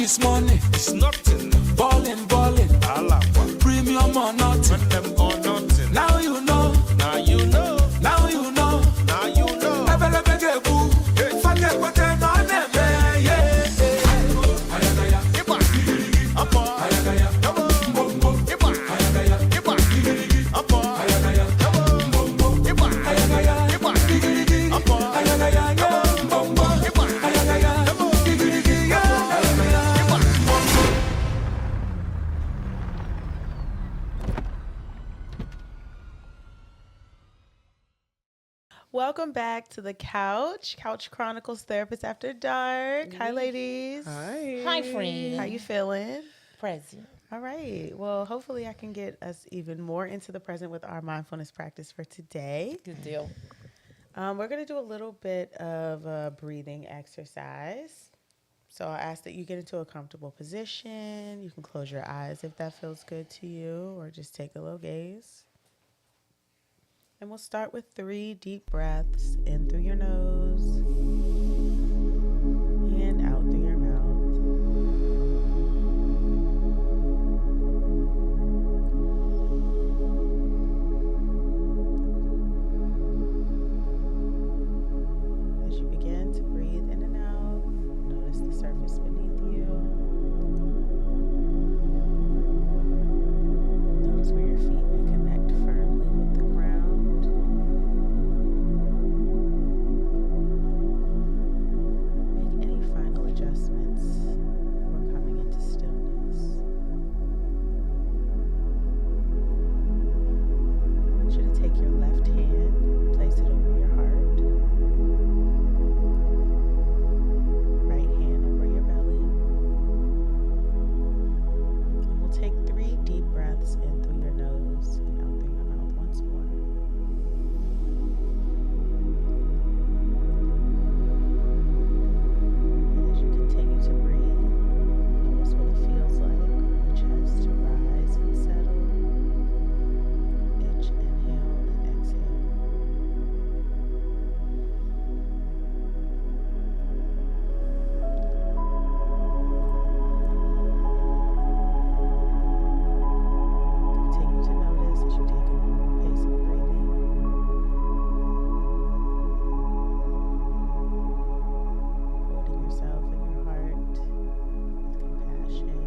is money. It's nothing. Balling. Premium or nothing. When them or nothing. Now you know. Now you know. Now you know. Now you know. Welcome back to the Couch Chronicles Therapist After Dark. Hi, ladies. Hi, friend. How you feeling? Present. All right. Well, hopefully I can get us even more into the present with our mindfulness practice for today. Good deal. We're going to do a little bit of a breathing exercise. So I'll ask that you get into a comfortable position. You can close your eyes if that feels good to you, or just take a little gaze. And we'll start with 3 deep breaths in through your nose and out through your mouth. As you begin to breathe in and out, notice the surface beneath you. Notice where your feet may connect firmly with the ground. Adjustments before coming into stillness. I want you to take your left hand and place it over your heart. Right hand over your belly. And we'll take 3 deep breaths in through your nose and out through your mouth once more. Continue to breathe. Notice what it feels like for your chest to rise and settle. Each inhale and exhale. Continue to notice as you take a normal pace of breathing. Holding yourself in your heart with compassion.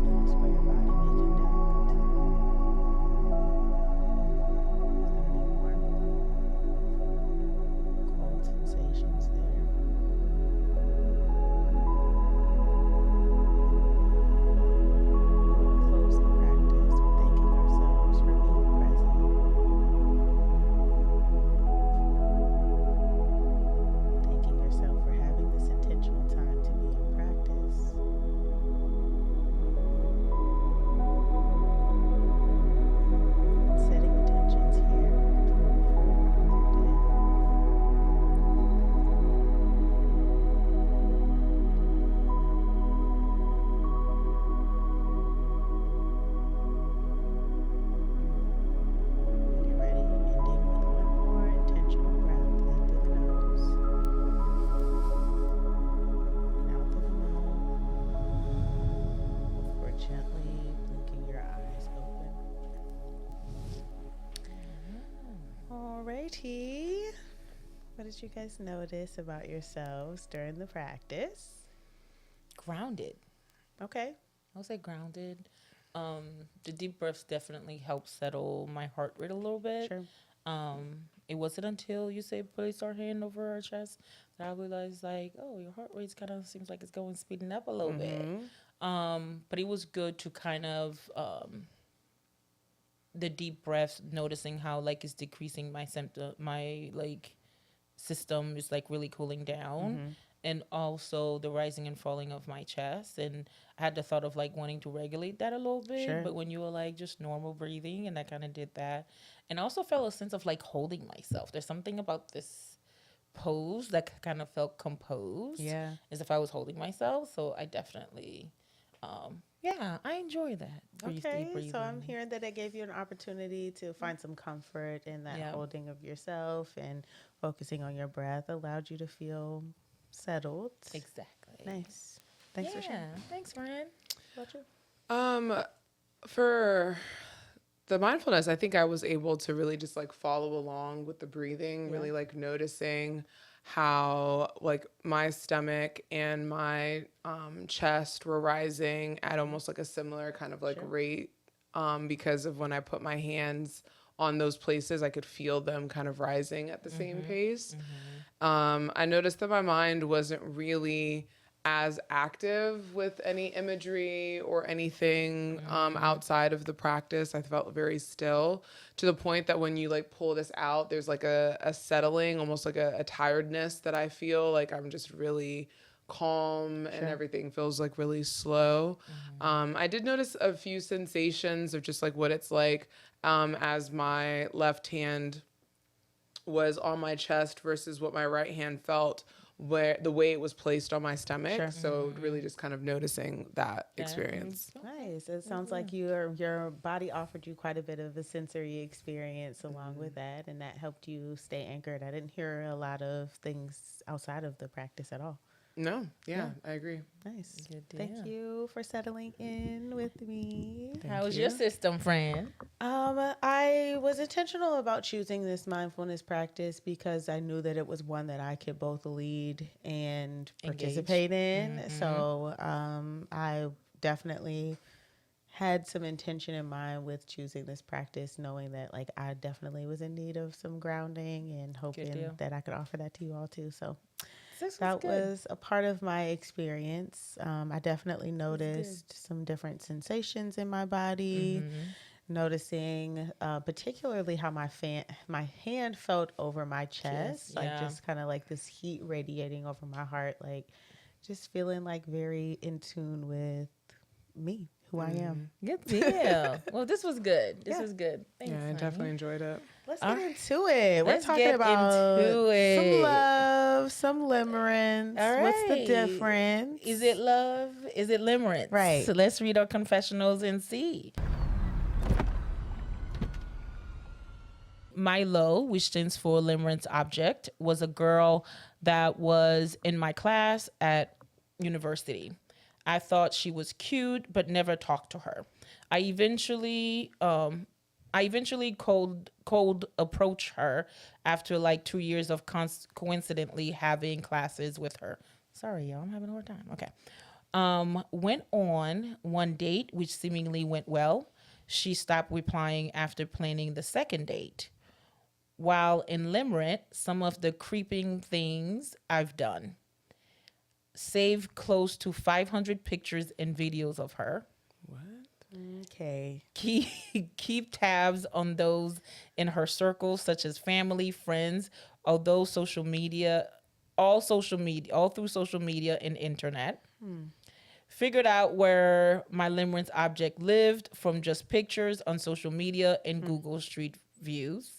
Notice where your body may connect. Any warmth, cold sensations there. Close the practice with thanking ourselves for being present. Thanking yourself for having this intentional time to be in practice. Setting intentions here to move forward with your day. When you're ready, ending with one more intentional breath in through the nose and out through the mouth before gently blinking your eyes open. Alrighty. What did you guys notice about yourselves during the practice? Grounded. Okay. I would say grounded. The deep breaths definitely help settle my heart rate a little bit. Sure. It wasn't until you say place our hand over our chest that I realized, like, oh, your heart rate kind of seems like it's going speeding up a little bit. But it was good to kind of the deep breaths, noticing how like it's decreasing my symptom, my like system is like really cooling down. And also the rising and falling of my chest. And I had the thought of like wanting to regulate that a little bit. Sure. But when you were like just normal breathing, and I kind of did that. And I also felt a sense of like holding myself. There's something about this pose that kind of felt composed. Yeah. As if I was holding myself. So I definitely Yeah, I enjoy that. Okay, Breathing. so I'm hearing that it gave you an opportunity to find some comfort in that Yeah. holding of yourself, and focusing on your breath allowed you to feel settled. Exactly. Nice. Thanks for sharing. Yeah. Thanks, friend. What about you? For the mindfulness, I think I was able to really just like follow along with the breathing, really like noticing how like my stomach and my chest were rising at almost like a similar kind of like rate, because of when I put my hands on those places, I could feel them kind of rising at the same pace. I noticed that my mind wasn't really as active with any imagery or anything outside of the practice. I felt very still, to the point that when you like pull this out, there's like a settling, almost like a tiredness that I feel like I'm just really calm and everything feels like really slow. I did notice a few sensations of just like what it's like as my left hand was on my chest versus what my right hand felt, where the way it was placed on my stomach. Sure. So really just kind of noticing that experience. Nice. It sounds like your body offered you quite a bit of a sensory experience along with that, and that helped you stay anchored. I didn't hear a lot of things outside of the practice at all. No, yeah, I agree. Nice. Good Thank deal. you for settling in with me. How was your system, friend? I was intentional about choosing this mindfulness practice because I knew that it was one that I could both lead and participate in. So I definitely had some intention in mind with choosing this practice, knowing that like I definitely was in need of some grounding, and hoping that I could offer that to you all too. So that was a part of my experience. I definitely noticed some different sensations in my body, noticing particularly how my hand felt over my chest, like just kind of like this heat radiating over my heart, like just feeling like very in tune with me, who I am. Good deal. Well, this was good. This was good. Thanks, Yeah, I definitely enjoyed it. Let's get into it. We're Let's talking get about into some it. love, some limerence. All What's the right. difference? Is it love? Is it limerence? Right. So let's read our confessionals and see. Milo, which stands for limerence object, was a girl that was in my class at university. I thought she was cute, but never talked to her. I eventually cold approached her after like 2 years of coincidentally having classes with her. Sorry, y'all, I'm having a hard time. Okay. Went on one date, which seemingly went well. She stopped replying after planning the second date. While in limerence, some of the creeping things I've done. Save close to 500 pictures and videos of her. Okay. Keep tabs on those in her circles, such as family, friends, all through social media and internet. Figured out where my limerence object lived from just pictures on social media and Google Street Views.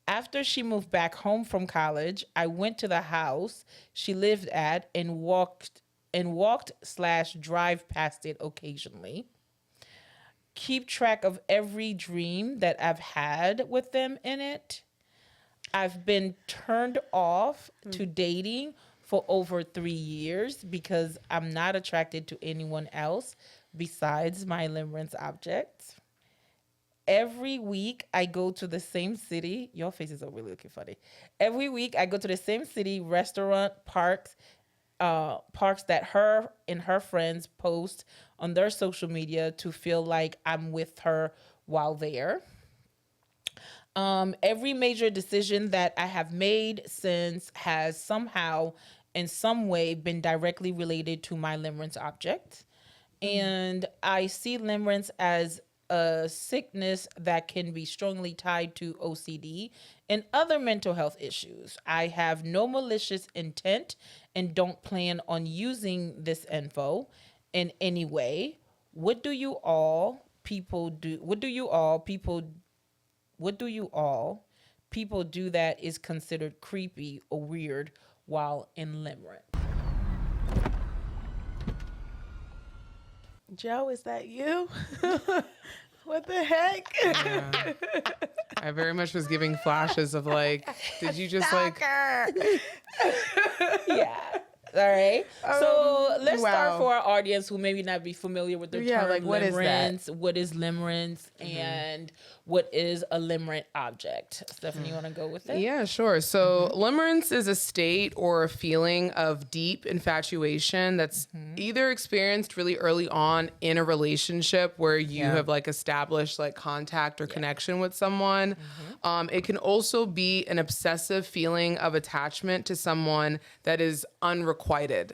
After she moved back home from college, I went to the house she lived at and walked/drive past it occasionally. Keep track of every dream that I've had with them in it. I've been turned off to dating for over 3 years because I'm not attracted to anyone else besides my limerence object. Every week I go to the same city. Your faces are really looking funny. Every week I go to the same city, restaurant, parks that her and her friends post on their social media to feel like I'm with her while there. Every major decision that I have made since has somehow in some way been directly related to my limerence object. And I see limerence as a sickness that can be strongly tied to OCD and other mental health issues. I have no malicious intent and don't plan on using this info in any way. What do you all people do that is considered creepy or weird while in limerence? Joe, is that you? What the heck? Yeah. I very much was giving flashes of like, did you just like? Yeah. All right. So let's start wow. for our audience who maybe not be familiar with the Yeah, term like, what is that? limerence. What is limerence and what is a limerent object? Stephanie, you want to go with it? Yeah, sure. So limerence is a state or a feeling of deep infatuation that's either experienced really early on in a relationship where you have like established like contact or connection with someone. It can also be an obsessive feeling of attachment to someone that is unrequited.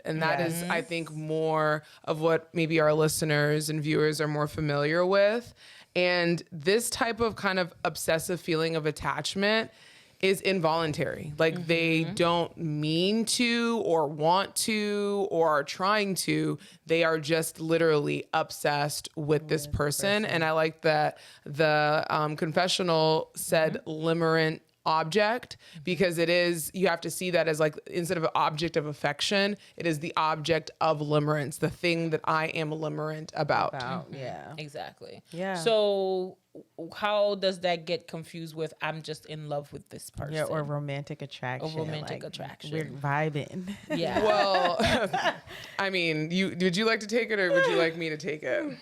And that is, I think, more of what maybe our listeners and viewers are more familiar with. And this type of kind of obsessive feeling of attachment is involuntary. Like they don't mean to or want to or are trying to. They are just literally obsessed with this person. And I like that the Confessional said limerent object, because it is, you have to see that as like, instead of an object of affection, it is the object of limerence, the thing that I am limerent about. Yeah. Exactly. Yeah. So how does that get confused with I'm just in love with this person? Yeah, or romantic attraction. Or romantic attraction. We're vibing. Yeah. Well, I mean, would you like to take it or would you like me to take it?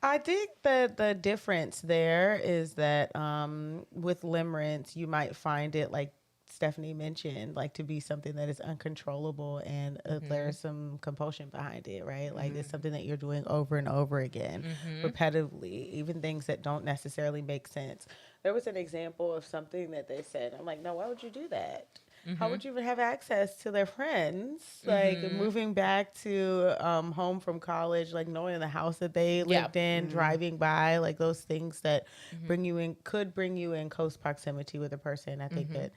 I think that the difference there is that with limerence, you might find it, like Stephanie mentioned, like to be something that is uncontrollable and there's some compulsion behind it, right? Like it's something that you're doing over and over again, repetitively, even things that don't necessarily make sense. There was an example of something that they said. I'm like, no, why would you do that? How would you even have access to their friends? Like moving back to home from college, like knowing the house that they lived in, driving by, like those things that could bring you in close proximity with a person. I think that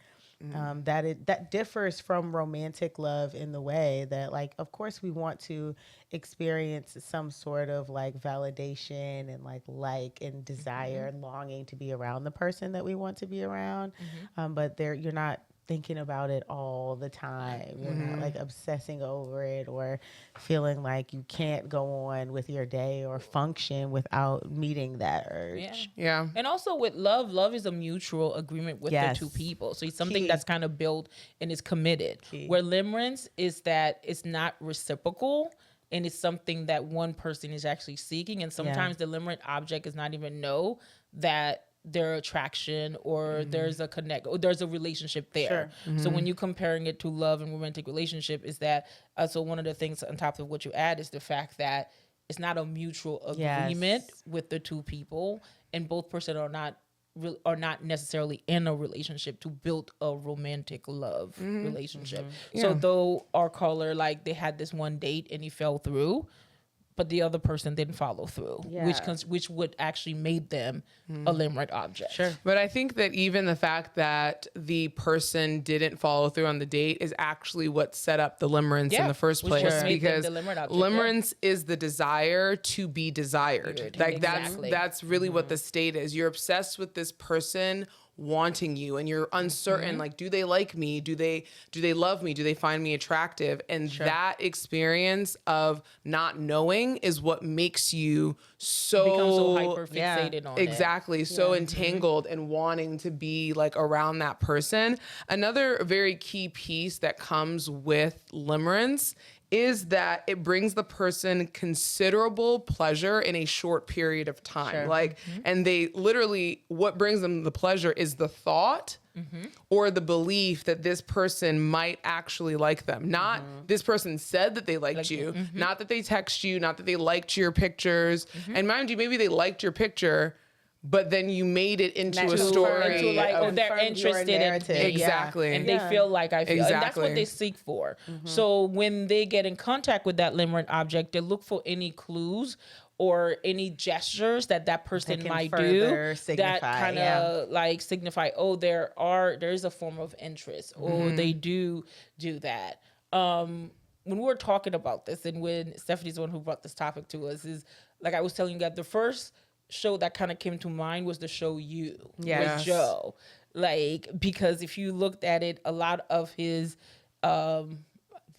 that differs from romantic love in the way that, like, of course we want to experience some sort of like validation and like and desire and longing to be around the person that we want to be around. But you're not thinking about it all the time. You're not like obsessing over it or feeling like you can't go on with your day or function without meeting that urge. Yeah. And also with love is a mutual agreement with the two people. So it's something that's kind of built and is committed. Where limerence is that it's not reciprocal and it's something that one person is actually seeking. And sometimes the limerent object does not even know that their attraction or there's a connect or there's a relationship there. So when you're comparing it to love and romantic relationship, is that so one of the things on top of what you add is the fact that it's not a mutual agreement with the two people, and both person are not necessarily in a relationship to build a romantic love relationship. So though our caller, like they had this one date and he fell through, but the other person didn't follow through, which would actually made them a limerent object. Sure. But I think that even the fact that the person didn't follow through on the date is actually what set up the limerence in the first which place. made them Because the limerent object, limerence is the desire to be desired. Like Exactly. that's really what the state is. You're obsessed with this person wanting you and you're uncertain, like, do they like me? Do they love me? Do they find me attractive? And that experience of not knowing is what makes you Become so hyper fixated on it. exactly so entangled and wanting to be like around that person. Another very key piece that comes with limerence is that it brings the person considerable pleasure in a short period of time. Like, and they literally, what brings them the pleasure is the thought or the belief that this person might actually like them. Not this person said that they liked you, not that they text you, not that they liked your pictures. And mind you, maybe they liked your picture, but then you made it into a story. Into like, they're interested in me. Exactly. And they feel like I feel. And that's what Exactly. they seek for. So when they get in contact with that limerent object, they look for any clues or any gestures that person might do that kind of like signify, oh, there's a form of interest, or they do that. When we were talking about this, and when Stephanie's the one who brought this topic to us, is like I was telling you that the first show that kind of came to mind was the show You with Joe. Like, because if you looked at it, a lot of his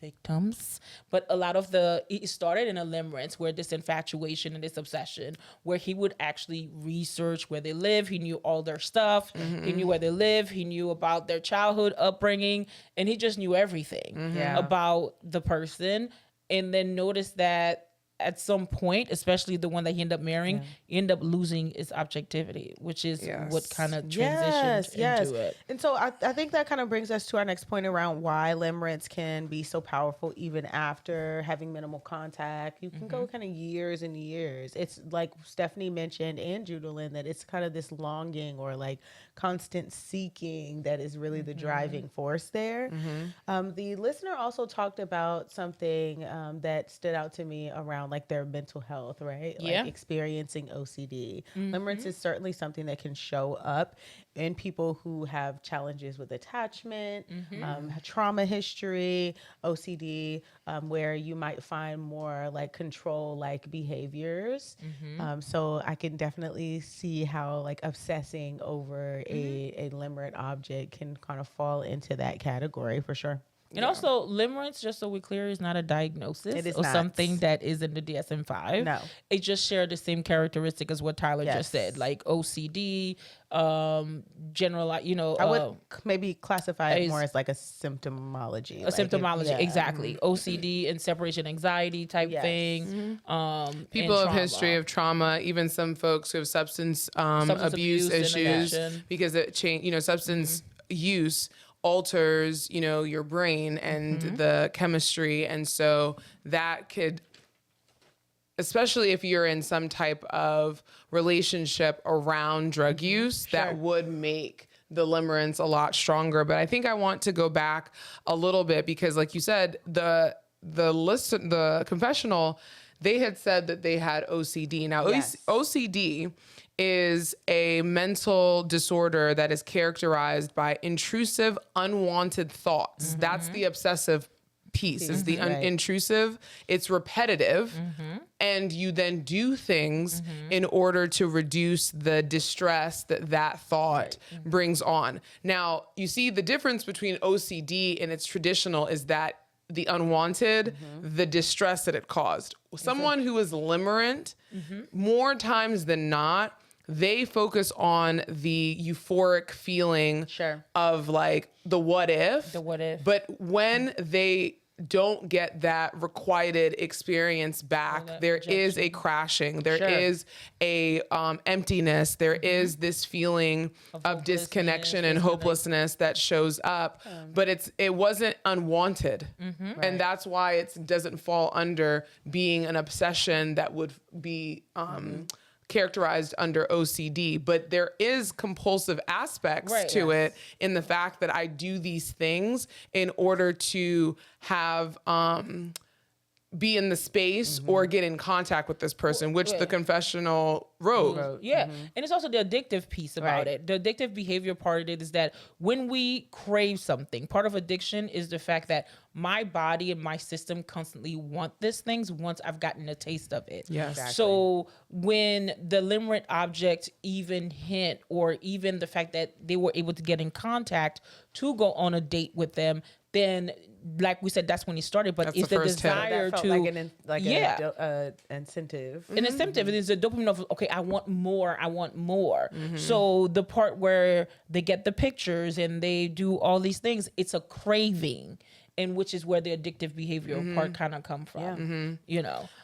victims, but it started in a limerence, where this infatuation and this obsession, where he would actually research where they live. He knew all their stuff. He knew where they live. He knew about their childhood upbringing, and he just knew everything about the person. And then noticed that at some point, especially the one that he ended up marrying, he ended up losing his objectivity, which is what kind of transitioned into it. And so I think that kind of brings us to our next point around why limerence can be so powerful even after having minimal contact. You can go kind of years and years. It's like Stephanie mentioned and Judalyn, that it's kind of this longing or like constant seeking that is really the driving force there. The listener also talked about something that stood out to me around like their mental health, right? Like experiencing OCD. Limerence is certainly something that can show up in people who have challenges with attachment, trauma history, OCD, where you might find more like control-like behaviors. So I can definitely see how like obsessing over a limerent object can kind of fall into that category for sure. And also, limerence, just so we're clear, is not a diagnosis or something that is in the DSM-5. No. It just shared the same characteristic as what Tyler just said, like OCD, general, I would maybe classify it more as like a symptomology. Exactly. OCD and separation anxiety type thing. People of history of trauma, even some folks who have substance abuse issues, because it substance use alters, your brain and the chemistry. And so that could, especially if you're in some type of relationship around drug use, that would make the limerence a lot stronger. But I think I want to go back a little bit because like you said, the Confessional, they had said that they had OCD. Now, OCD is a mental disorder that is characterized by intrusive, unwanted thoughts. That's the obsessive piece, is the intrusive. It's repetitive. And you then do things in order to reduce the distress that thought brings on. Now, you see the difference between OCD and its traditional is that the unwanted, the distress that it caused. Someone who is limerent, more times than not, they focus on the euphoric feeling of like the what if. But when they don't get that requited experience back, there is a crashing, there is a emptiness, there is this feeling of disconnection and hopelessness that shows up, but it wasn't unwanted. And that's why it doesn't fall under being an obsession that would be characterized under OCD, but there is compulsive aspects to it in the fact that I do these things in order to have be in the space or get in contact with this person, which the Confessional wrote. And it's also the addictive piece about it. The addictive behavior part of it is that when we crave something, part of addiction is the fact that my body and my system constantly want these things once I've gotten a taste of it. So when the limerent object even hint, or even the fact that they were able to get in contact to go on a date with them, then like we said, that's when he started. But it's the desire to like an incentive. An incentive. It is a dopamine of, okay, I want more. So the part where they get the pictures and they do all these things, it's a craving, and which is where the addictive behavior part kind of come from.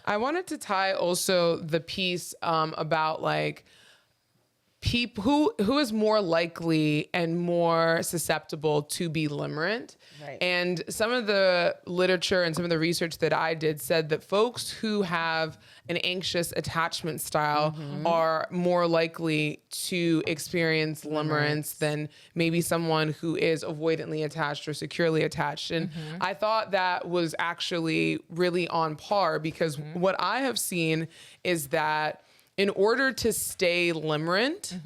I wanted to tie also the piece about like people who is more likely and more susceptible to be limerent. And some of the literature and some of the research that I did said that folks who have an anxious attachment style are more likely to experience limerence than maybe someone who is avoidantly attached or securely attached. And I thought that was actually really on par, because what I have seen is that in order to stay limerent,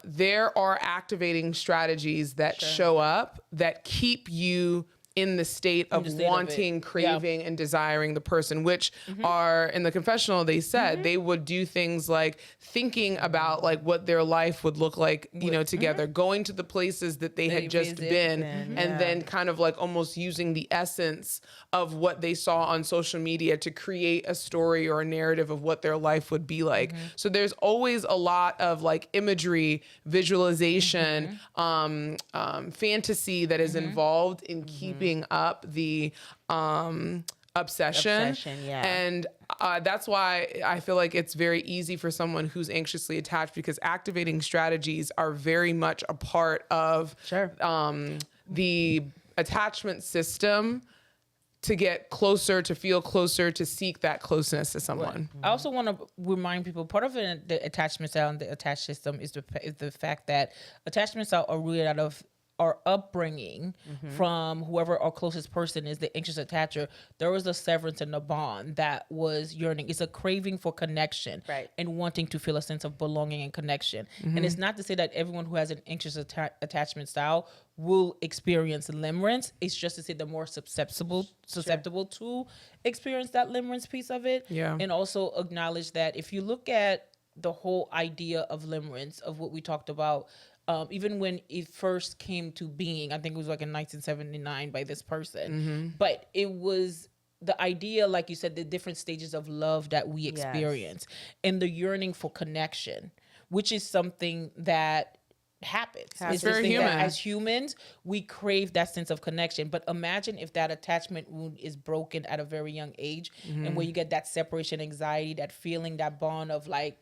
there are activating strategies that show up that keep you in the state of the state of it. wanting, craving, and desiring the person, which Mm-hmm. are in the confessional, they said they would do things like thinking about like what their life would look like, you know, together, going to the places that they had just visit. been, and then kind of like almost using the essence of what they saw on social media to create a story or a narrative of what their life would be like. So there's always a lot of like imagery, visualization, fantasy that is involved in keeping up the obsession. yeah. And that's why I feel like it's very easy for someone who's anxiously attached, because activating strategies are very much a part of the attachment system to get closer, to feel closer, to seek that closeness to someone. I also want to remind people, part of it, the attachment style and the attached system is the fact that attachment style are rooted out of our upbringing from whoever our closest person is, the anxious attacher. There was a severance in the bond that was yearning. It's a craving for connection, Right. and wanting to feel a sense of belonging and connection. And it's not to say that everyone who has an anxious attachment style will experience limerence. It's just to say they're more susceptible to experience that limerence piece of it. Yeah. And also acknowledge that if you look at the whole idea of limerence, of what we talked about, even when it first came to being, I think it was like in 1979 by this person, but it was the idea, like you said, the different stages of love that we experience and the yearning for connection, which is something that happens. It's very this thing human. that as humans, we crave that sense of connection. But imagine if that attachment wound is broken at a very young age, and where you get that separation anxiety, that feeling, that bond of like,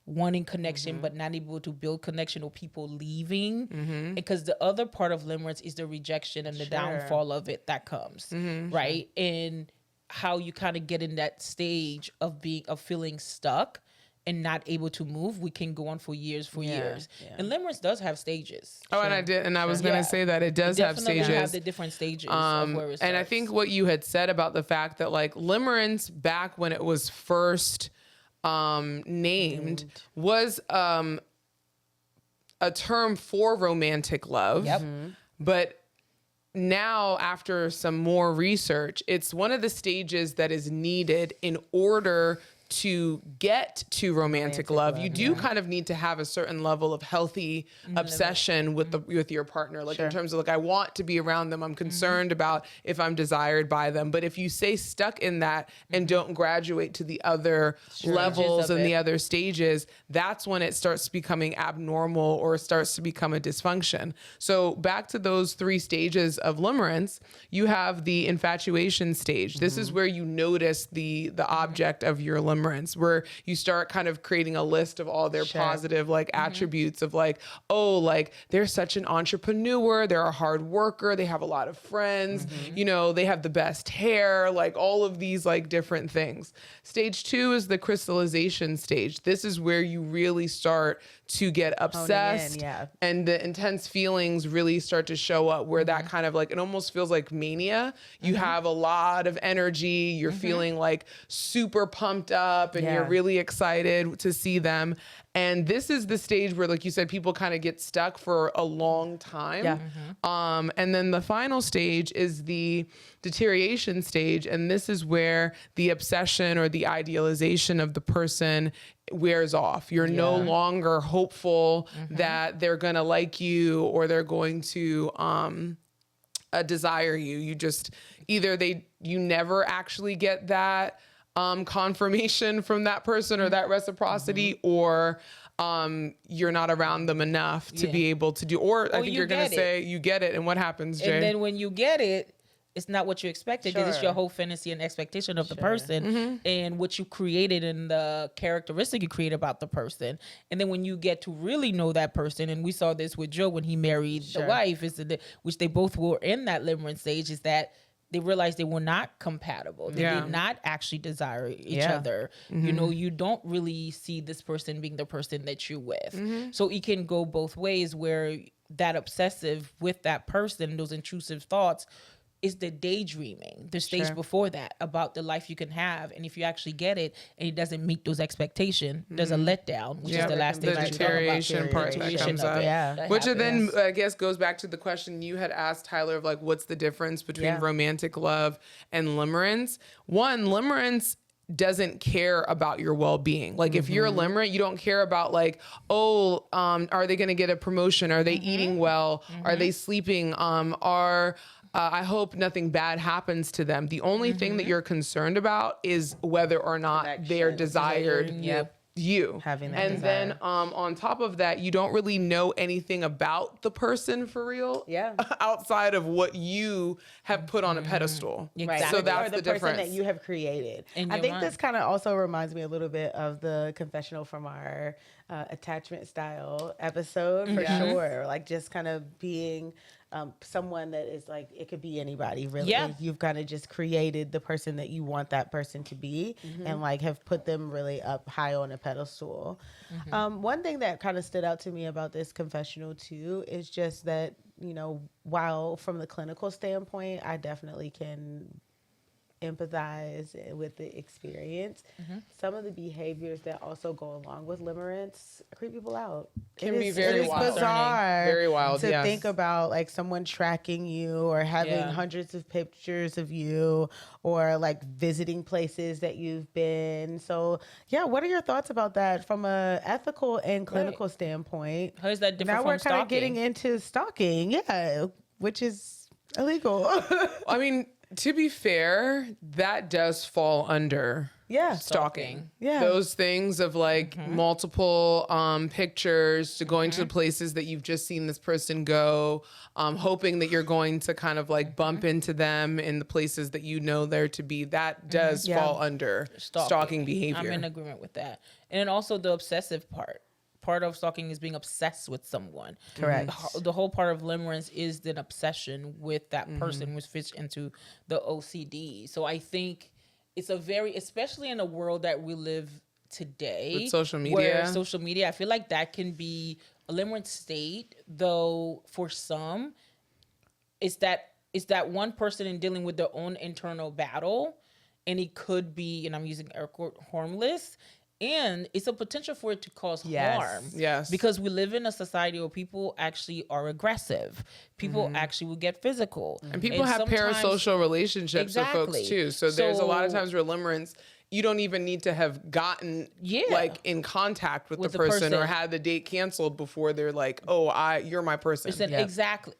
wanting connection but not able to build connection, or people leaving, because the other part of limerence is the rejection and the downfall of it that comes, right? And how you kind of get in that stage of feeling stuck and not able to move. We can go on for years. And limerence does have stages. Oh, and I was going to say that it does have Definitely stages. have the different stages of where it starts. And I think what you had said about the fact that like limerence, back when it was first named, was a term for romantic love. Yep. But now, after some more research, it's one of the stages that is needed in order to get to romantic love. You do kind of need to have a certain level of healthy obsession with your partner, like in terms of like, I want to be around them, I'm concerned about if I'm desired by them. But if you stay stuck in that and don't graduate to the other levels and the other stages, that's when it starts becoming abnormal or starts to become a dysfunction. So back to those 3 stages of limerence, you have the infatuation stage. This is where you notice the object of your limerence, where you start kind of creating a list of all their positive like attributes of like, oh, like they're such an entrepreneur, they're a hard worker, they have a lot of friends, you know, they have the best hair, like all of these like different things. Stage 2 is the crystallization stage. This is where you really start to get obsessed and the intense feelings really start to show up, where that kind of like, it almost feels like mania. You have a lot of energy, you're feeling like super pumped up and you're really excited to see them. And this is the stage where, like you said, people kind of get stuck for a long time. And then the final stage is the deterioration stage. And this is where the obsession or the idealization of the person wears off. You're no longer hopeful that they're going to like you or they're going to desire you. You just either you never actually get that confirmation from that person or that reciprocity, or you're not around them enough to be able to do, or I think you're going to say you get it. And what happens, Jay? And then when you get it, it's not what you expected, because it's your whole fantasy and expectation of the person and what you created and the characteristic you create about the person. And then when you get to really know that person, and we saw this with Joe when he married the wife, which they both were in that limerence stage, is that they realized they were not compatible. They did not actually desire each other. You know, you don't really see this person being the person that you're with. So it can go both ways, where that obsessive with that person, those intrusive thoughts, it's the daydreaming, the stage Sure. before that, about the life you can have. And if you actually get it and it doesn't meet those expectations, there's a letdown, which is the last the stage that you talk about. deterioration part that Deterioration comes of up. it Yeah. that Which then happens. I guess goes back to the question you had asked, Tyler, of like, what's the difference between romantic love and limerence? One, limerence doesn't care about your well-being. Like if you're a limerent, you don't care about like, oh, are they going to get a promotion? Are they eating well? Are they sleeping? I hope nothing bad happens to them. The only thing that you're concerned about is whether or not they're Connection. desired you. Having that and desire. then on top of that, you don't really know anything about the person for real. Yeah. Outside of what you have put on a pedestal. Exactly. So that's or the the person difference. that you have created. In I your think mind. this kind of also reminds me a little bit of the confessional from our attachment style episode for sure. Like just kind of being someone that is like, it could be anybody really. Yeah. You've kind of just created the person that you want that person to be and like have put them really up high on a pedestal. One thing that kind of stood out to me about this confessional too is just that, you know, while from the clinical standpoint, I definitely can empathize with the experience. Some of the behaviors that also go along with limerence creep people out. Can It be is- very it is wild. bizarre Very wild, to yes. think about like someone tracking you or having Yeah. hundreds of pictures of you or like visiting places that you've been. So yeah, what are your thoughts about that from a ethical and clinical standpoint? How is that different Now from we're kind stalking? of getting into stalking, yeah, which is illegal. I mean, to be fair, that does fall under yeah. stalking. Yeah. Those things of like multiple pictures to going to the places that you've just seen this person go, hoping that you're going to kind of like bump into them in the places that you know there to be. That does Yeah. fall under stalking behavior. I'm in agreement with that. And then also the obsessive part. Part of stalking is being obsessed with someone. Correct. The whole part of limerence is an obsession with that person, which fits into the OCD. So I think it's a very, especially in a world that we live today, With social media. where social media, I feel like that can be a limerence state. Though for some, it's that one person in dealing with their own internal battle, and it could be, and I'm using air quote, harmless. And it's a potential for it to cause harm. Yes. Because we live in a society where people actually are aggressive. People actually will get physical. And people have sometimes- parasocial relationships with Exactly. folks too. So there's a lot of So- times where limerence, you don't even need to have gotten like in contact with the person or had the date canceled before they're like, oh, you're my person. Exactly.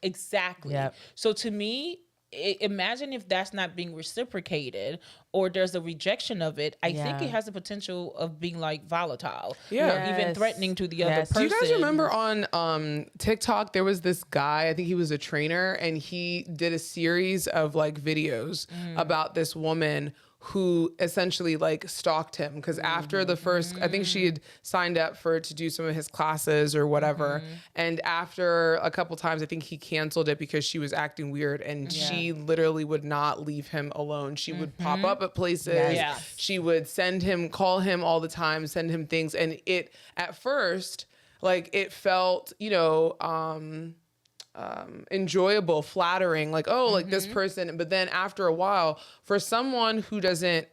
Yep. So to me, imagine if that's not being reciprocated or there's a rejection of it. I think Yeah. it has the potential of being like volatile. Yeah. Or even Yes. threatening to the Yes. other person. Do you guys remember on TikTok, there was this guy, I think he was a trainer, and he did a series of like videos about this woman who essentially like stalked him because after the first, I think she had signed up to do some of his classes or whatever. And after a couple times, I think he canceled it because she was acting weird and she literally would not leave him alone. She would pop up at places. Yes. She would call him all the time, send him things. And it, at first, like it felt, enjoyable, flattering, like, oh, like this person. But then after a while, for someone who doesn't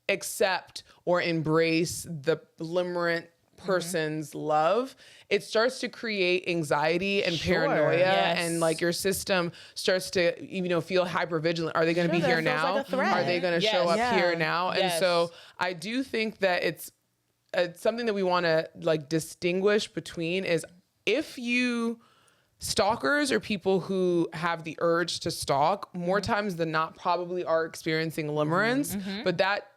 accept or embrace the limerent person's love, it starts to create anxiety and Sure. paranoia. Yes. And like your system starts to, feel hypervigilant. Are they going to Sure, be here that feels now? like a threat. Are they going to Yes. show up Yeah. here now? And Yes. so I do think that it's something that we want to like distinguish between is if you stalkers or people who have the urge to stalk more times than not probably are experiencing limerence, but that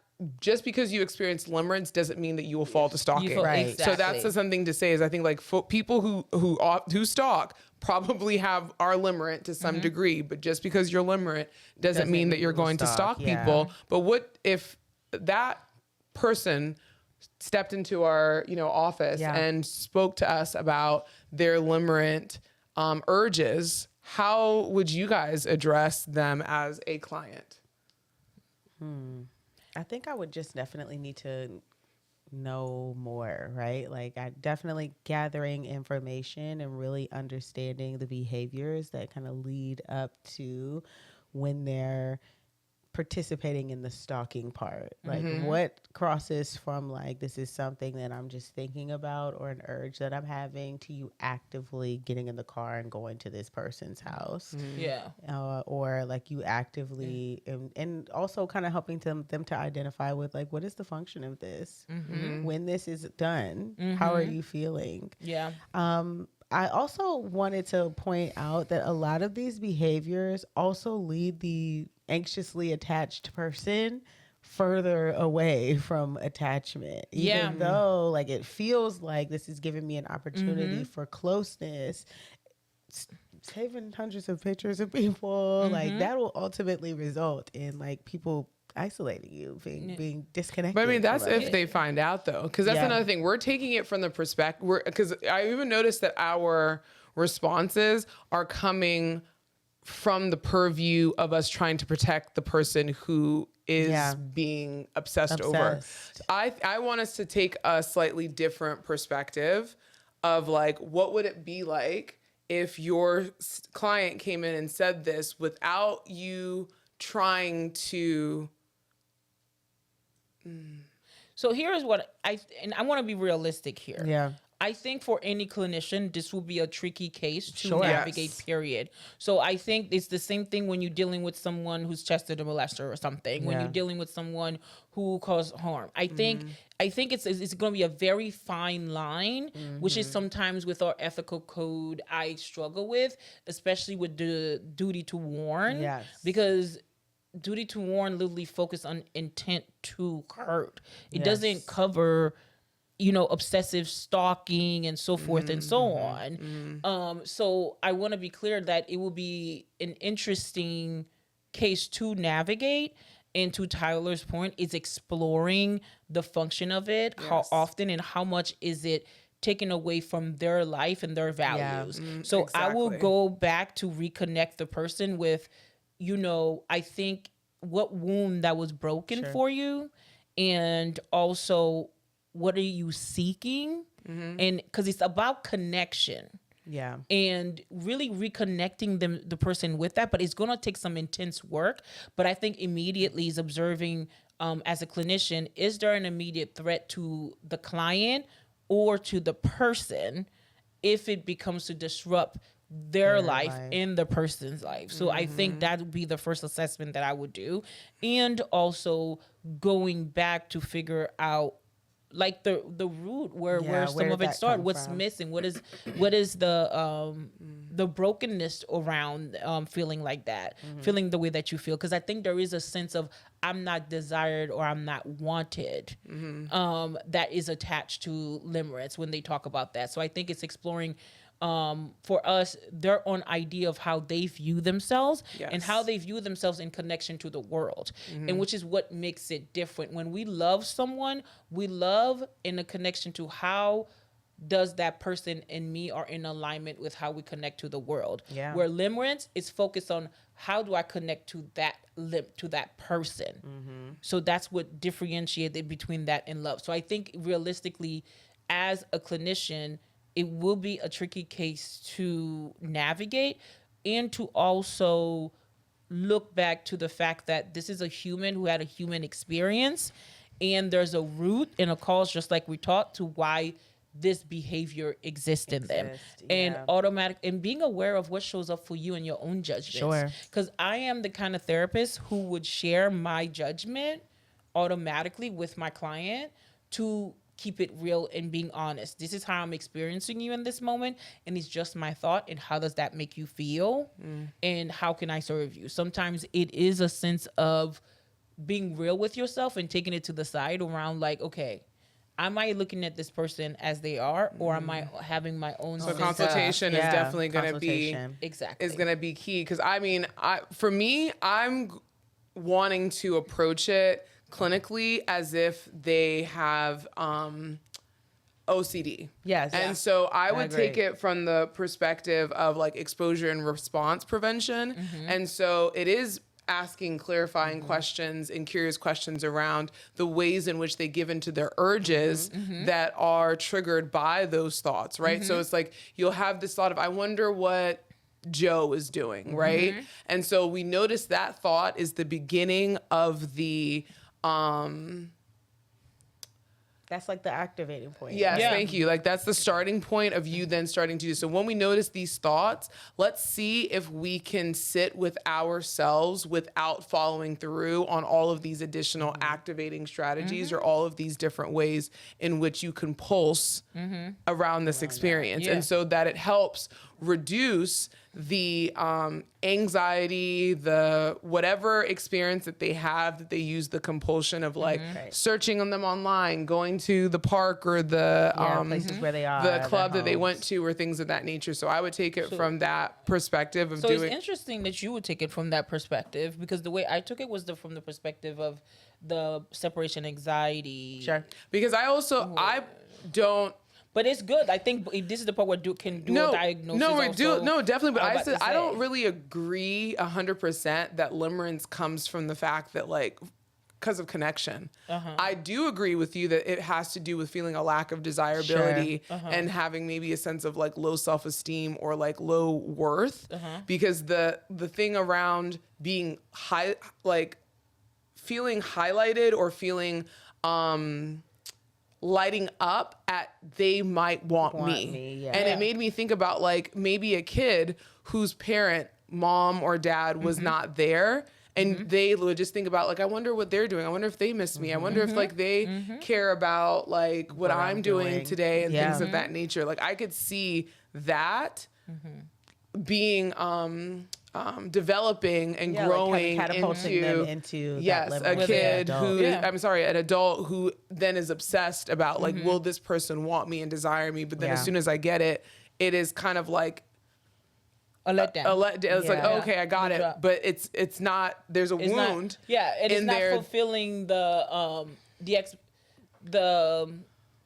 just because you experience limerence doesn't mean that you will fall to stalking. Right. So that's something to say is I think like people who stalk probably are limerent to some degree, but just because you're limerent doesn't mean that you're going to stalk yeah. people. But what if that person stepped into our office and spoke to us about their limerent urges? How would you guys address them as a client? I think I would just definitely need to know more, right? Like I definitely gathering information and really understanding the behaviors that kind of lead up to when they're participating in the stalking part. Like what crosses from like this is something that I'm just thinking about or an urge that I'm having to you actively getting in the car and going to this person's house. Yeah. Or like you actively and also kind of helping them to identify with like what is the function of this when this is done, how are you feeling? Yeah. I also wanted to point out that a lot of these behaviors also lead the anxiously attached person further away from attachment. Even though like it feels like this is giving me an opportunity for closeness, saving hundreds of pictures of people, like that will ultimately result in like people isolating you, being disconnected. But I mean, that's from if it. they find out, though, because that's another thing. We're taking it from the perspective, because I even noticed that our responses are coming from the purview of us trying to protect the person who is being obsessed over. I want us to take a slightly different perspective of like, what would it be like if your client came in and said this without you trying to... So here's what and I want to be realistic here. Yeah. I think for any clinician, this will be a tricky case to Sure. navigate, Yes. period. So I think it's the same thing when you're dealing with someone who's tested a molester or something, when you're dealing with someone who caused harm. I think it's going to be a very fine line, which is sometimes with our ethical code I struggle with, especially with the duty to warn. Yes. Because duty to warn literally focus on intent to hurt. It doesn't cover, obsessive stalking and so forth and so on. So I want to be clear that it will be an interesting case to navigate. And to Tyler's point, is exploring the function of it, how often and how much is it taken away from their life and their values. So I will go back to reconnect the person with, I think what wound that was broken for you, and also what are you seeking? And because it's about connection. Yeah. And really reconnecting the person with that, but it's going to take some intense work. But I think immediately is observing as a clinician, is there an immediate threat to the client or to the person if it becomes to disrupt their life and the person's life. So I think that would be the first assessment that I would do. And also going back to figure out like the root where some of it started, what's missing, what is the brokenness around feeling like that, feeling the way that you feel. Because I think there is a sense of I'm not desired or I'm not wanted that is attached to limerence when they talk about that. So I think it's exploring for us their own idea of how they view themselves and how they view themselves in connection to the world, and which is what makes it different. When we love someone, we love in a connection to how does that person and me are in alignment with how we connect to the world. Where limerence is focused on how do I connect to that person. So that's what differentiated between that and love. So I think realistically, as a clinician, it will be a tricky case to navigate, and to also look back to the fact that this is a human who had a human experience, and there's a root and a cause, just like we talked, to why this behavior exists in them. And and being aware of what shows up for you in your own judgments. Because I am the kind of therapist who would share my judgment automatically with my client to keep it real and being honest. This is how I'm experiencing you in this moment, and it's just my thought, and how does that make you feel? And how can I serve you? Sometimes it is a sense of being real with yourself and taking it to the side around like, okay, am I looking at this person as they are, or am I having my own So consultation is definitely going to be is going to be key, because I mean, for me, I'm wanting to approach it clinically as if they have OCD. And so I would take it from the perspective of like exposure and response prevention. And so it is asking clarifying questions and curious questions around the ways in which they give into their urges that are triggered by those thoughts, right? So it's like you'll have this thought of, I wonder what Joe is doing, right? And so we notice that thought is the beginning of the That's like the activating point. Yes, Yeah. thank you. Like that's the starting point of you then starting to do. So when we notice these thoughts, let's see if we can sit with ourselves without following through on all of these additional activating strategies or all of these different ways in which you can pulse around this experience. Yeah. And so that it helps reduce the anxiety, the whatever experience that they have, that they use the compulsion of like searching on them online, going to the park or the places where they are, the their club that they homes. went to, or things of that nature. So I would take it from that perspective of So doing. it's interesting that you would take it from that perspective, because the way I took it was from the perspective of the separation anxiety. Sure. Because I don't. But it's good. I think this is the part where can do a diagnosis. No, definitely. But I'm I about said to I say. don't really agree 100% that limerence comes from the fact that like because of connection. I do agree with you that it has to do with feeling a lack of desirability and having maybe a sense of like low self-esteem or like low worth. Because the thing around being like feeling highlighted or feeling lighting up at they might want me. yeah. And it made me think about like maybe a kid whose parent, mom or dad, was not there. And they would just think about like, I wonder what they're doing. I wonder if they miss me. I wonder if like they care about like what I'm doing today and things of that nature. Like I could see that being developing and growing like catapulting them into yes, that a limerence kid adult. who an adult who then is obsessed about like, will this person want me and desire me? But then as soon as I get it, it is kind of like a letdown. It's like, Yeah. okay, I got it, but it's not. There's a It's not- wound. and it's in not there. fulfilling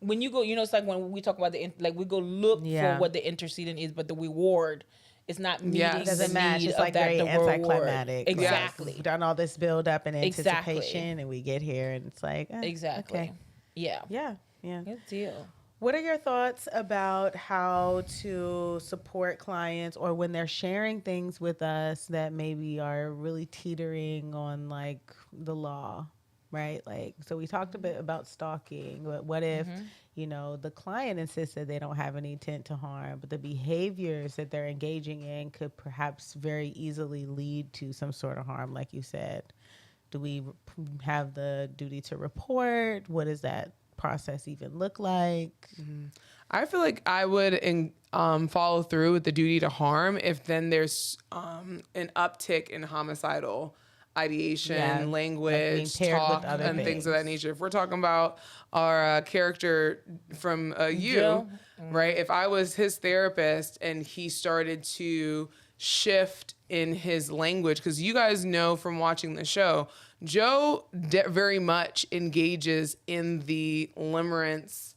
when you go, it's like when we talk about we go look for what the intercedent is, but the reward is not meeting Yes. It doesn't the match. need It's of like that, very the reward. anticlimactic. Exactly. Like, we've done all this build up and Exactly. anticipation, and we get here, and it's like Exactly. Okay. Yeah. Yeah. Good deal. What are your thoughts about how to support clients or when they're sharing things with us that maybe are really teetering on like the law, right? Like, so we talked a bit about stalking, but what if, the client insists that they don't have any intent to harm, but the behaviors that they're engaging in could perhaps very easily lead to some sort of harm, like you said? Do we have the duty to report? What does that process even look like? I feel like I would follow through with the duty to harm if then there's an uptick in homicidal ideation, language, being paired with talk, other and things of that things. nature. If we're talking about our character from you, Joe. right? If I was his therapist and he started to shift in his language, because you guys know from watching the show, Joe very much engages in the limerence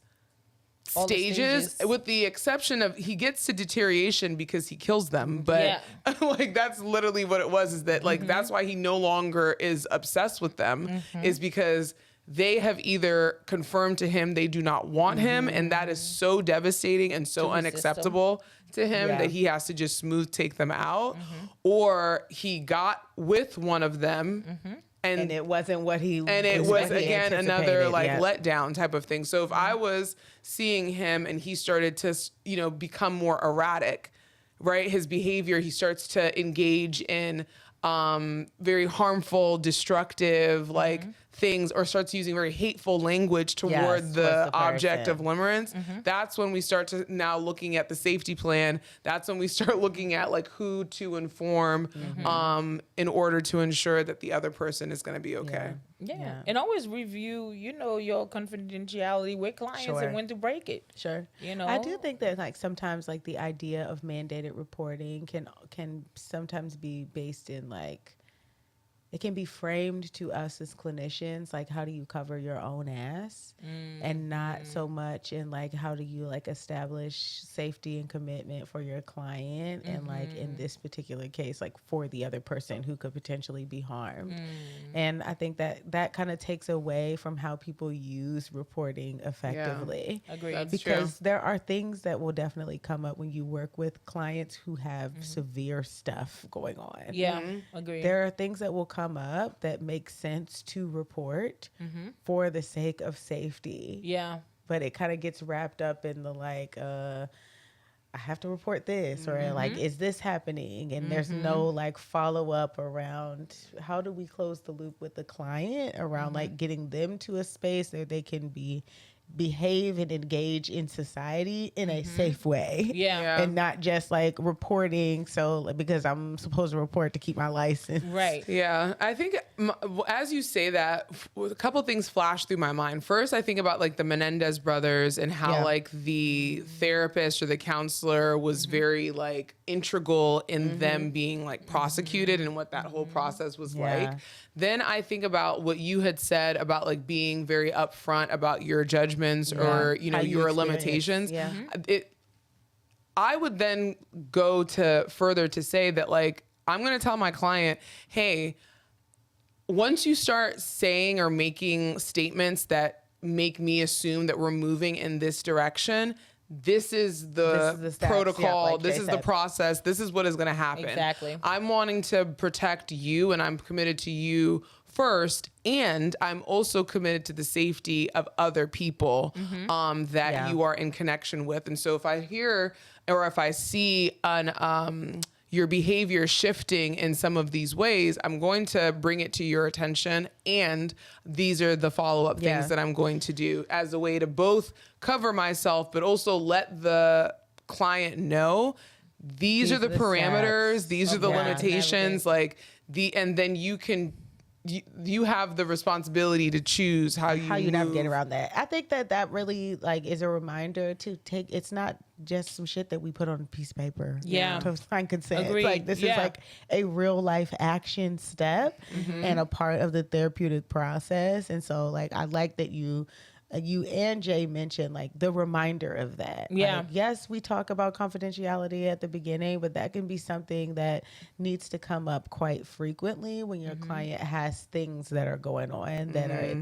All the stages, with the exception of he gets to deterioration because he kills them. But like that's literally what it was, is that like that's why he no longer is obsessed with them, is because they have either confirmed to him they do not want him, and that is so devastating and so his unacceptable to him that he has to just smooth take them out, or he got with one of them and it wasn't what he and it was what he again another anticipated. like Yeah. letdown type of thing. So if I was seeing him and he started to become more erratic, right, his behavior, he starts to engage in very harmful, destructive like things, or starts using very hateful language toward Yes, the towards the object person. of limerence. That's when we start to now looking at the safety plan. That's when we start looking at like who to inform in order to ensure that the other person is going to be okay. Yeah. And always review, your confidentiality with clients Sure. and when to break it. Sure. I do think that like sometimes like the idea of mandated reporting can sometimes be based in like it can be framed to us as clinicians, like how do you cover your own ass, and not so much in like how do you like establish safety and commitment for your client, and like in this particular case, like for the other person who could potentially be harmed. And I think that kind of takes away from how people use reporting effectively. Agreed. That's Because true. there are things that will definitely come up when you work with clients who have severe stuff going on. Yeah, agreed. There are things that will come up that make sense to report for the sake of safety. Yeah. But it kind of gets wrapped up in the like, I have to report this, or like, is this happening? And there's no like follow up around how do we close the loop with the client around like getting them to a space where they can behave and engage in society in a safe way. Yeah. And not just like reporting. So like, because I'm supposed to report to keep my license. Right. Yeah, I think as you say that, a couple things flash through my mind. First, I think about like the Menendez brothers and how like the therapist or the counselor was very like integral in them being like prosecuted and what that whole process was like. Then I think about what you had said about like being very upfront about your judgments or, you know, How you your experience. limitations. Yeah. I would then go to further to say that like, I'm going to tell my client, hey, once you start saying or making statements that make me assume that we're moving in this direction, this is the steps, protocol. like this Jay is the said. process. This is what is going to happen. Exactly. I'm wanting to protect you, and I'm committed to you first, and I'm also committed to the safety of other people that you are in connection with. And so if I hear or if I see your behavior shifting in some of these ways, I'm going to bring it to your attention. And these are the follow-up things that I'm going to do as a way to both cover myself, but also let the client know these are the parameters, steps. these are the limitations, navigate. and then you have the responsibility to choose how you navigate move. around that. I think that really like is a reminder to take, it's not just some shit that we put on a piece of paper to find consent. Agreed. Like this is like a real life action step and a part of the therapeutic process. And so like I like that you and Jay mentioned like the reminder of that. Yeah. Like, yes, we talk about confidentiality at the beginning, but that can be something that needs to come up quite frequently when your client has things that are going on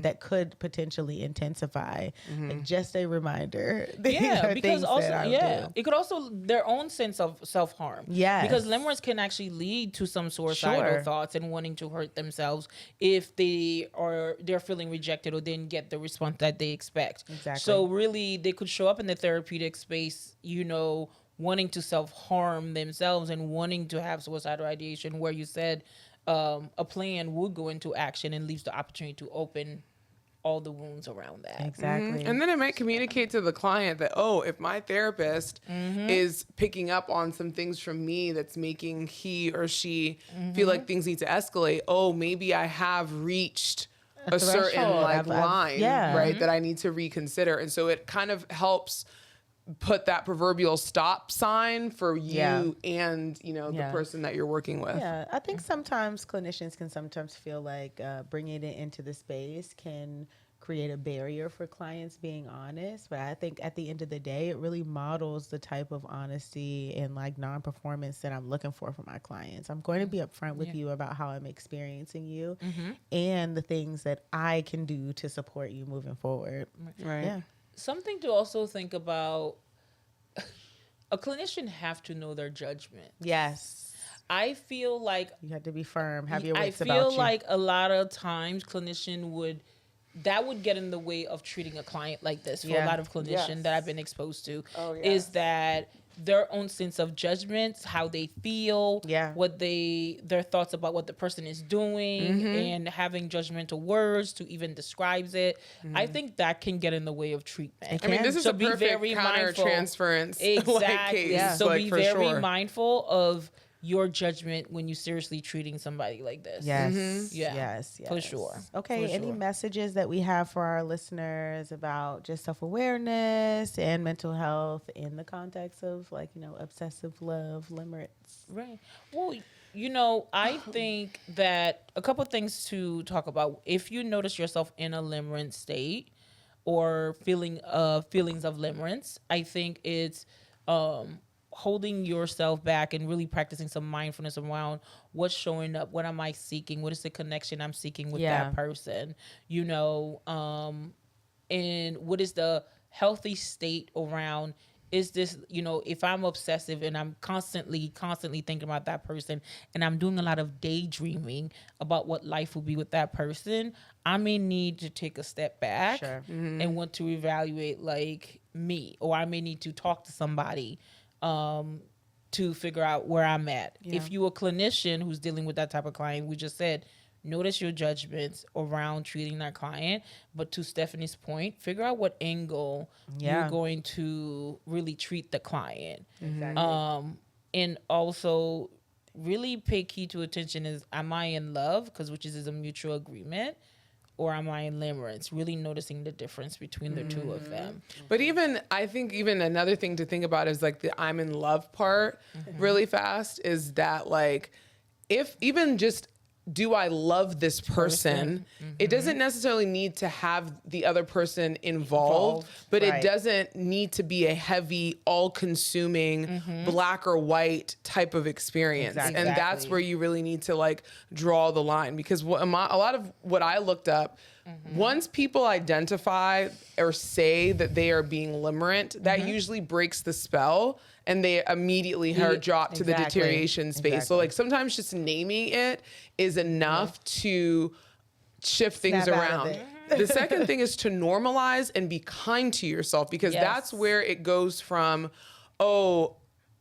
that could potentially intensify. Like just a reminder. These Yeah, are because things also, that I'll do. it could also their own sense of self-harm. Yes. Because limerence can actually lead to some suicidal Sure. thoughts and wanting to hurt themselves if they're feeling rejected or didn't get the response that they expect. Exactly. So really, they could show up in the therapeutic space, you know, wanting to self-harm themselves and wanting to have suicidal ideation, where you said a plan would go into action and leaves the opportunity to open all the wounds around that. Exactly. And then it might communicate to the client that, oh, if my therapist is picking up on some things from me that's making he or she feel like things need to escalate, oh, maybe I have reached a certain threshold. like I've- line, yeah. right, that I need to reconsider. And so it kind of helps put that proverbial stop sign for you and, you know, the person that you're working with. Yeah, I think sometimes clinicians can sometimes feel like bringing it into the space can create a barrier for clients being honest. But I think at the end of the day, it really models the type of honesty and like non-performance that I'm looking for my clients. I'm going to be upfront with you about how I'm experiencing you and the things that I can do to support you moving forward. Right. Yeah. Something to also think about, a clinician have to know their judgment. Yes. I feel like You have to be firm. Have your I wits about feel you. like a lot of times clinician would get in the way of treating a client like this for a Yeah. lot of clinicians Yes. that I've been exposed to. Oh, Is yes. that their own sense of judgments, how they feel, Yeah. their thoughts about what the person is doing, and having judgmental words to even describes it. I think that can get in the way of treatment. I mean, this is So a be perfect very mindful. counter-transference Exactly. like case. Yeah. So like, be for very sure. mindful of your judgment when you seriously treating somebody like this. Yes. Yeah, Yes. for sure. Okay. For Any sure. messages that we have for our listeners about just self-awareness and mental health in the context of like, you know, obsessive love, limerence? Right. Well, I think that a couple things to talk about. If you notice yourself in a limerence state or feelings of limerence, I think it's holding yourself back and really practicing some mindfulness around what's showing up. What am I seeking? What is the connection I'm seeking with that person? And what is the healthy state around, is this, if I'm obsessive and I'm constantly thinking about that person and I'm doing a lot of daydreaming about what life will be with that person, I may need to take a step back and want to evaluate like me, or I may need to talk to somebody to figure out where I'm at. Yeah. If you're a clinician who's dealing with that type of client, we just said, notice your judgments around treating that client. But to Stephanie's point, figure out what angle you're going to really treat the client. Exactly. And also really pay key to attention is, am I in love? Which is a mutual agreement. Or am I in limerence? Really noticing the difference between the two of them. But I think another thing to think about is like the I'm in love part really fast, is that like, if even just, do I love this person? It doesn't necessarily need to have the other person involved. But it doesn't need to be a heavy, all-consuming, black or white type of experience. Exactly. And that's where you really need to like draw the line, because a lot of what I looked up, once people identify or say that they are being limerent, that usually breaks the spell, and they immediately drop to the deterioration space. Exactly. So like sometimes just naming it is enough to shift things around. The second thing is to normalize and be kind to yourself, because that's where it goes from,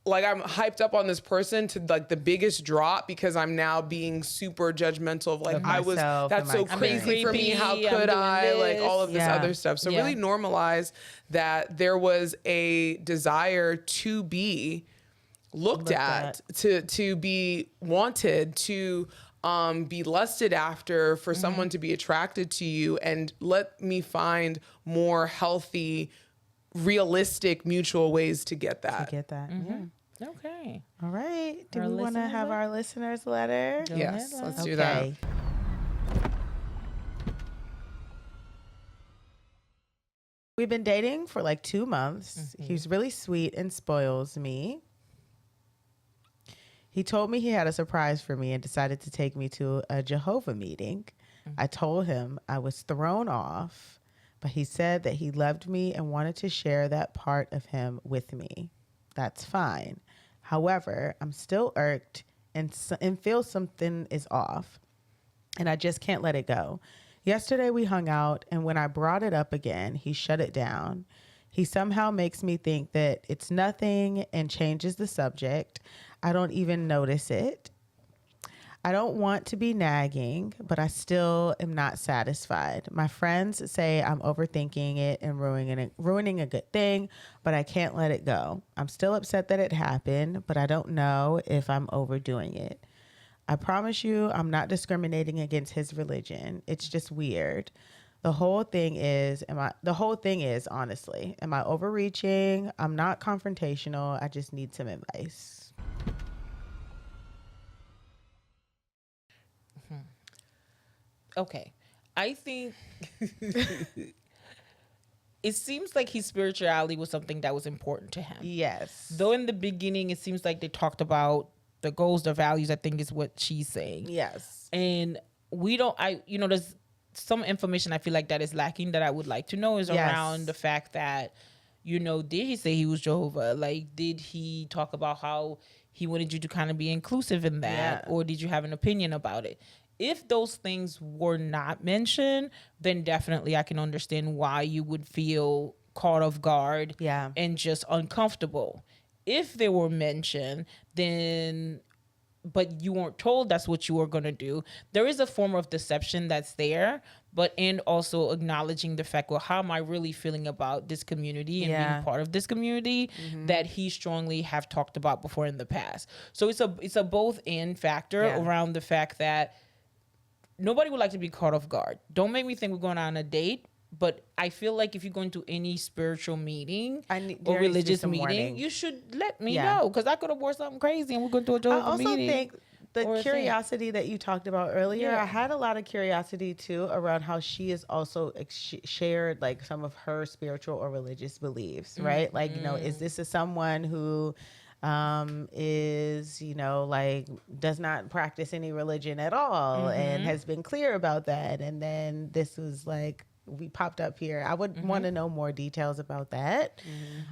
like I'm hyped up on this person, to like the biggest drop because I'm now being super judgmental of like, that's so crazy for me. How could I, like all of this other stuff. So really normalize that there was a desire to be looked at, to be wanted, to be lusted after, for someone to be attracted to you, and let me find more healthy, realistic, mutual ways to get that. Okay. All right. Do we want to have our listeners' letter? Yes, let's do that. We've been dating for like 2 months. He's really sweet and spoils me. He told me he had a surprise for me and decided to take me to a Jehovah meeting. I told him I was thrown off, but he said that he loved me and wanted to share that part of him with me. That's fine. However, I'm still irked and feel something is off, and I just can't let it go. Yesterday we hung out, and when I brought it up again, he shut it down. He somehow makes me think that it's nothing and changes the subject. I don't even notice it. I don't want to be nagging, but I still am not satisfied. My friends say I'm overthinking it and ruining a good thing, but I can't let it go. I'm still upset that it happened, but I don't know if I'm overdoing it. I promise you I'm not discriminating against his religion. It's just weird. The whole thing is, honestly, am I overreaching? I'm not confrontational. I just need some advice. Okay. I think it seems like his spirituality was something that was important to him. Yes. Though in the beginning, it seems like they talked about the goals, the values, I think is what she's saying. Yes. And there's some information I feel like that is lacking that I would like to know is around the fact that, did he say he was Jehovah? Like, did he talk about how he wanted you to kind of be inclusive in that? Or did you have an opinion about it? If those things were not mentioned, then definitely I can understand why you would feel caught off guard and just uncomfortable. If they were mentioned, but you weren't told that's what you were going to do, there is a form of deception that's there, and also acknowledging the fact, well, how am I really feeling about this community and being part of this community that he strongly have talked about before in the past. So it's a both and factor around the fact that nobody would like to be caught off guard. Don't make me think we're going on a date, but I feel like if you're going to any spiritual meeting or religious meeting, you should let me know, because I could have wore something crazy and we're going to a Jehovah meeting. I also think the Or a thing. curiosity that you talked about earlier, Yeah. I had a lot of curiosity too around how she is also shared like some of her spiritual or religious beliefs, right? Like, is this someone who is, like does not practice any religion at all and has been clear about that. And then this was like, we popped up here. I would want to know more details about that.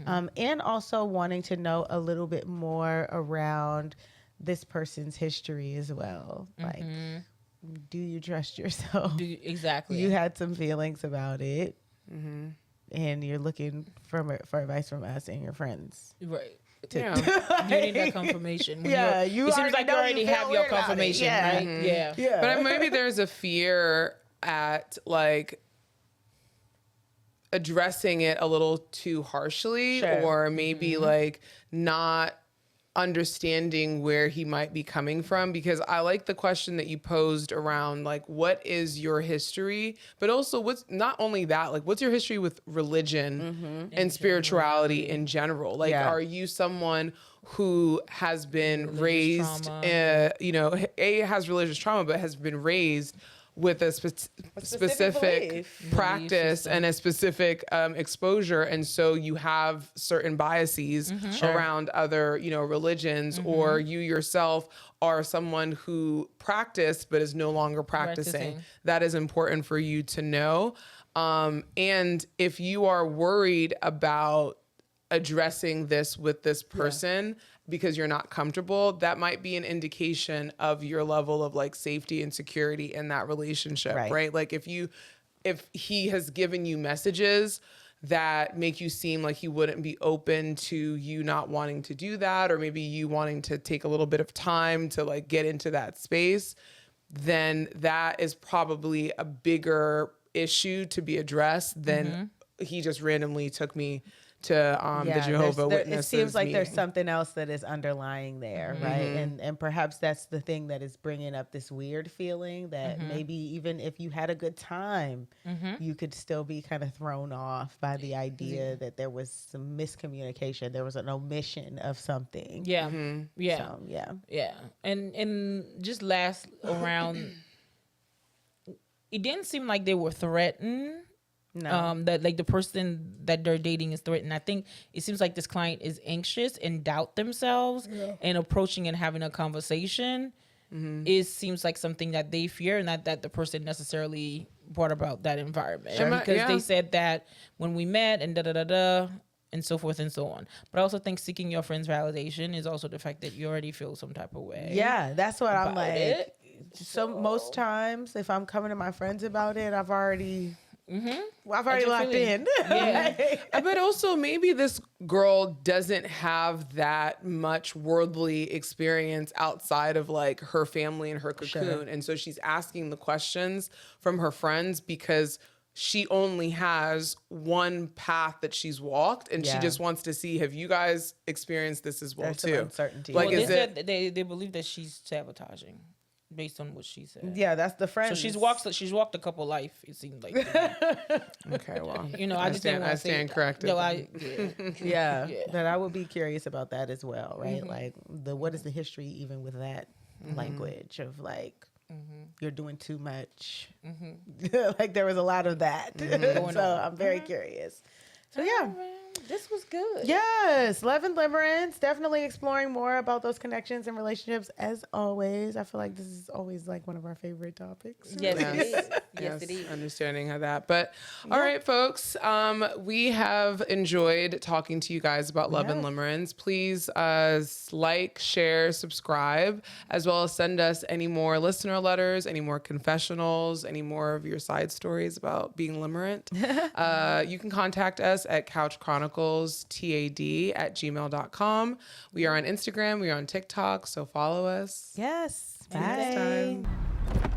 And also wanting to know a little bit more around this person's history as well. Like, do you trust yourself? Exactly. You had some feelings about it. And you're looking for advice from us and your friends. Right. Yeah. You need that confirmation. When Yeah, it seems like you already feel have your weird about it. confirmation, Yeah. right? Yeah. But maybe there's a fear at like addressing it a little too harshly, Sure. or maybe like not understanding where he might be coming from, because I like the question that you posed around like, what is your history, but also what's not only that, like what's your history with religion and spirituality in general? Like, Yeah. are you someone who has been Religious raised, trauma. has religious trauma, but has been raised with a specific belief. practice and a specific exposure, and so you have certain biases around other religions, or you yourself are someone who practiced but is no longer practicing. That is important for you to know. And if you are worried about addressing this with this person because you're not comfortable, that might be an indication of your level of like safety and security in that relationship, right? Like if he has given you messages that make you seem like he wouldn't be open to you not wanting to do that, or maybe you wanting to take a little bit of time to like get into that space, then that is probably a bigger issue to be addressed than he just randomly took me to the Jehovah Witnesses. It seems like there's meeting. something else that is underlying there, right? And perhaps that's the thing that is bringing up this weird feeling that maybe even if you had a good time, you could still be kind of thrown off by the idea that there was some miscommunication, there was an omission of something. Yeah. So, yeah. Yeah. And just last around, it didn't seem like they were threatened. No. That like the person that they're dating is threatened. I think it seems like this client is anxious and doubt themselves, and approaching and having a conversation seems like something that they fear, and not that the person necessarily brought about that environment. Because they said that when we met and and so forth and so on. But I also think seeking your friend's validation is also the fact that you already feel some type of way. Yeah, that's what I'm about like. it. So most times if I'm coming to my friends about it, I've already locked in. Yeah. But also maybe this girl doesn't have that much worldly experience outside of like her family and her cocoon. And so she's asking the questions from her friends because she only has one path that she's walked, and she just wants to see, have you guys experienced this as well There's some too? uncertainty. Like, Well, is they it? said they believe that she's sabotaging based on what she said. Yeah, that's the friend. So she's walked a couple life, it seemed like. Okay, well, I just didn't want to stand corrected. Yeah, that I would be curious about that as well, right? Like what is the history even with that language of like you're doing too much. Like there was a lot of that. So I'm very curious. So yeah. This was good. Yes, Love and Limerence. Definitely exploring more about those connections and relationships. As always, I feel like this is always like one of our favorite topics. Yes, Yes. it is. Yes, it is. Understanding how that. But all right, folks, we have enjoyed talking to you guys about Love and Limerence. Please like, share, subscribe, as well as send us any more listener letters, any more confessionals, any more of your side stories about being limerent. You can contact us at Couch Chronicles, TAD@gmail.com. We are on Instagram. We are on TikTok. So follow us. Yes. See you next Bye. time.